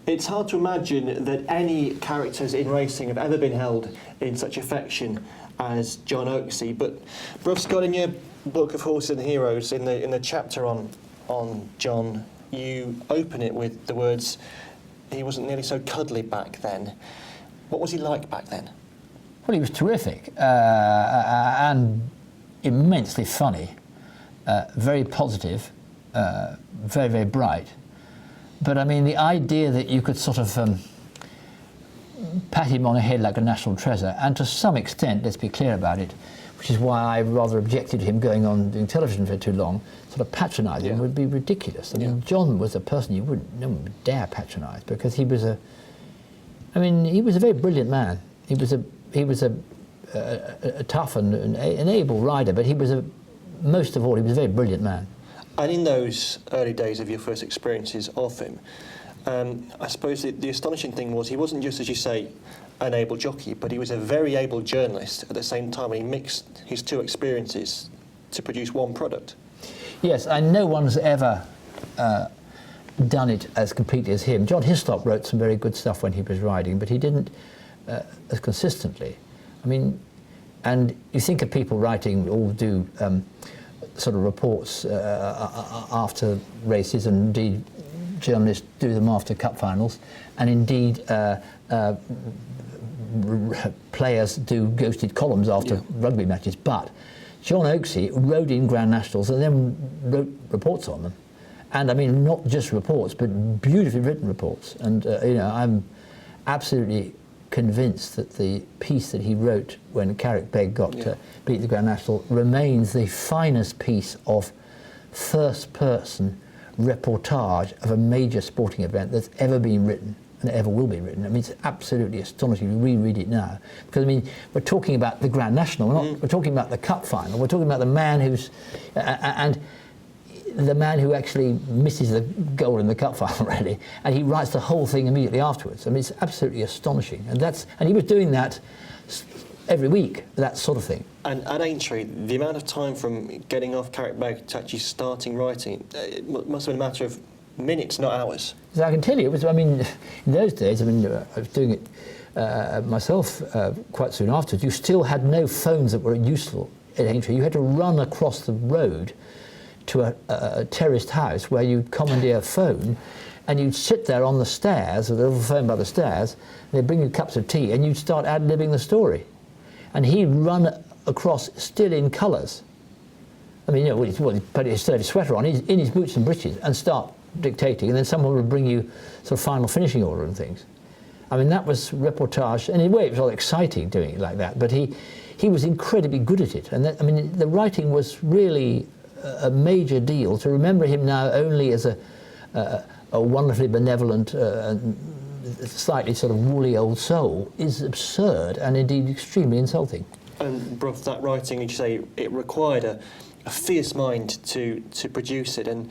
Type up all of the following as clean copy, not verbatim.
It's hard to imagine that any characters in racing have ever been held in such affection as John Oaksey. But, Bruff Scott, in your book of Horses and Heroes, in the chapter on John, you open it with the words, "He wasn't nearly so cuddly back then." What was he like back then? Well, he was terrific and immensely funny, very positive, very, very bright. But I mean, the idea that you could sort of pat him on the head like a national treasure, and to some extent, let's be clear about it, which is why I rather objected to him going on doing television for too long, sort of patronising him would be ridiculous. I mean, John was a person no one would dare patronise, because he was a very brilliant man. He was a tough and an able rider, but most of all, he was a very brilliant man. And in those early days of your first experiences of him, I suppose the astonishing thing was he wasn't just, as you say, an able jockey, but he was a very able journalist at the same time, and he mixed his two experiences to produce one product. Yes, and no one's ever done it as completely as him. John Hislop wrote some very good stuff when he was riding, but he didn't as consistently. I mean, and you think of people writing, all do sort of reports after races, and indeed journalists do them after cup finals, and indeed players do ghosted columns after rugby matches. But John Oaksey rode in Grand Nationals and then wrote reports on them. And I mean, not just reports, but beautifully written reports. And I'm absolutely convinced that the piece that he wrote when Carrick Begg got beat the Grand National remains the finest piece of first-person reportage of a major sporting event that's ever been written and ever will be written. I mean, it's absolutely astonishing. You reread it now, because I mean, we're talking about the Grand National. We're talking about the Cup final. We're talking about the man who's and the man who actually misses the goal in the Cup final, really, and he writes the whole thing immediately afterwards. I mean, it's absolutely astonishing, and he was doing that every week, that sort of thing. And at Aintree, the amount of time from getting off Carrick Begg to actually starting writing, it must have been a matter of minutes, not hours. So I can tell you, it was, I mean, in those days, I mean, I was doing it myself quite soon afterwards. You still had no phones that were useful at Aintree. You had to run across the road to a terraced house where you'd commandeer a phone, and you'd sit there on the stairs, with a little phone by the stairs, and they'd bring you cups of tea, and you'd start ad-libbing the story. And he'd run across still in colours. I mean, he'd put his sturdy sweater on, in his boots and breeches, and start dictating, and then someone would bring you sort of final finishing order and things. I mean, that was reportage, and in a way it was all exciting doing it like that, but he was incredibly good at it. And that, I mean, the writing was really a major deal. To remember him now only as a wonderfully benevolent, slightly sort of woolly old soul is absurd, and indeed extremely insulting. And Bruff, that writing, as you say, it required a fierce mind to produce it, and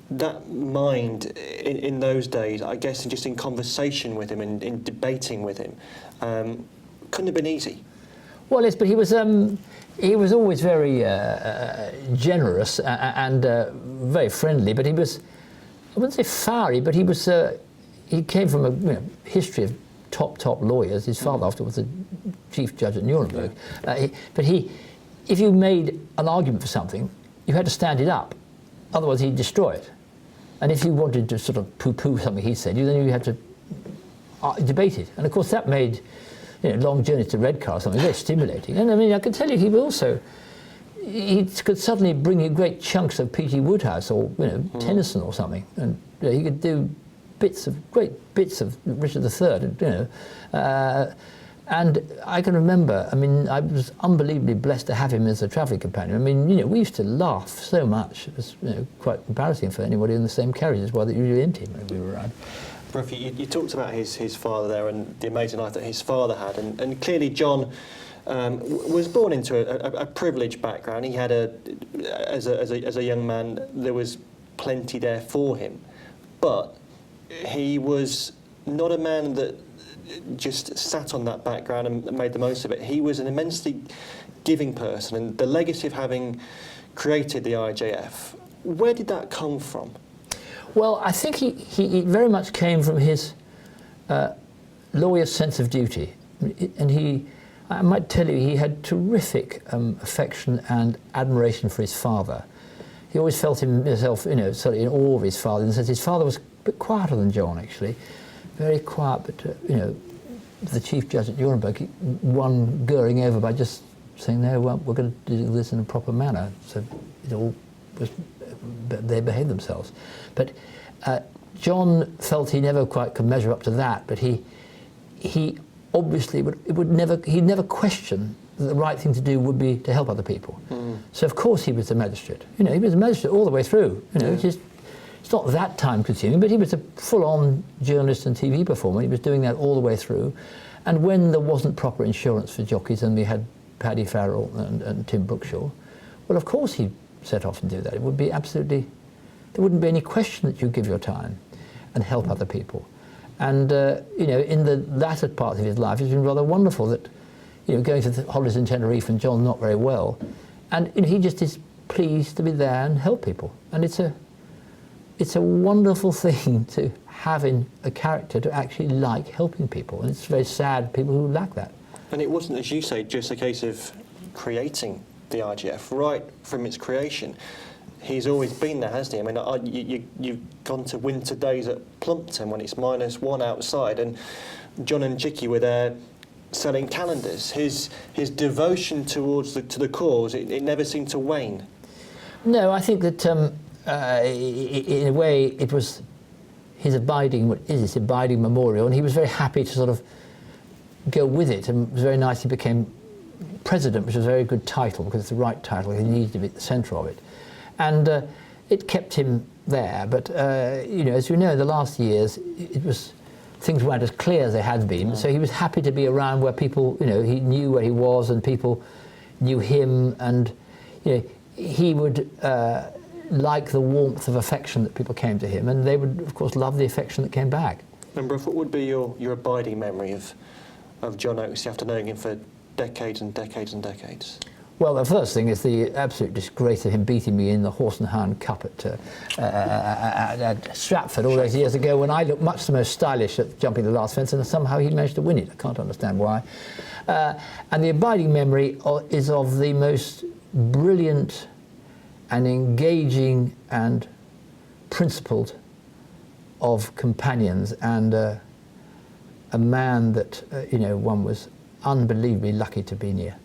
that mind in those days, I guess, just in conversation with him and in debating with him, couldn't have been easy. Well, yes, but he was always very generous and very friendly. But he was, I wouldn't say fiery, but he came from a history of top lawyers. His father afterwards was the chief judge at Nuremberg. If you made an argument for something, you had to stand it up, otherwise he'd destroy it. And if you wanted to sort of poo-poo something he said, then you had to debate it. And of course that made long journeys to Redcar or something very stimulating. And I mean, I can tell you, he could suddenly bring you great chunks of P.G. Woodhouse or Tennyson or something, and he could do great bits of Richard III, and I can remember, I mean, I was unbelievably blessed to have him as a travelling companion. I mean, we used to laugh so much. It was quite embarrassing for anybody in the same carriage as well that you really into him when we were around. Bruff, you talked about his father there and the amazing life that his father had, and clearly John was born into a privileged background. He had as a young man, there was plenty there for him, but he was not a man that just sat on that background and made the most of it. He was an immensely giving person, and the legacy of having created the IJF, where did that come from? Well, I think he very much came from his lawyer's sense of duty. And I might tell you, he had terrific affection and admiration for his father. He always felt himself, sort of in awe of his father, and says his father was a bit quieter than John, actually. Very quiet, but, the chief judge at Nuremberg, he won Goering over by just saying, no, well, we're going to do this in a proper manner. So it all was, they behaved themselves. But John felt he never quite could measure up to that, but he obviously he'd never question that the right thing to do would be to help other people. So of course he was a magistrate. He was a magistrate all the way through. It's not that time consuming, but he was a full-on journalist and TV performer. He was doing that all the way through. And when there wasn't proper insurance for jockeys and we had Paddy Farrell and Tim Brookshaw, well, of course he'd set off and do that. It would be absolutely, there wouldn't be any question that you'd give your time and help other people. And, in the latter part of his life, it's been rather wonderful that, going to the holidays in Tenerife and John's not very well, and he just is pleased to be there and help people. And it's a wonderful thing to have in a character to actually like helping people. And it's very sad, people who lack that. And it wasn't, as you say, just a case of creating the IGF. Right from its creation, he's always been there, hasn't he? I mean, you've gone to winter days at Plumpton when it's -1 outside, and John and Chicky were there selling calendars. His devotion towards the cause, it never seemed to wane. No, I think that in a way it was his abiding memorial, and he was very happy to sort of go with it, and it was very nice he became president, which was a very good title because it's the right title. He needed to be at the centre of it. And it kept him there, but as you know, in the last years, things weren't as clear as they had been. So he was happy to be around where people, he knew where he was, and people knew him, and he would like the warmth of affection that people came to him, and they would, of course, love the affection that came back. And Bruff, what would be your abiding memory of John Oaksey after knowing him for decades and decades and decades? Well, the first thing is the absolute disgrace of him beating me in the Horse and Hound Cup at Stratford all those years ago, when I looked much the most stylish at jumping the last fence, and somehow he managed to win it. I can't understand why. And the abiding memory is of the most brilliant and engaging and principled of companions, and a man that one was unbelievably lucky to be near.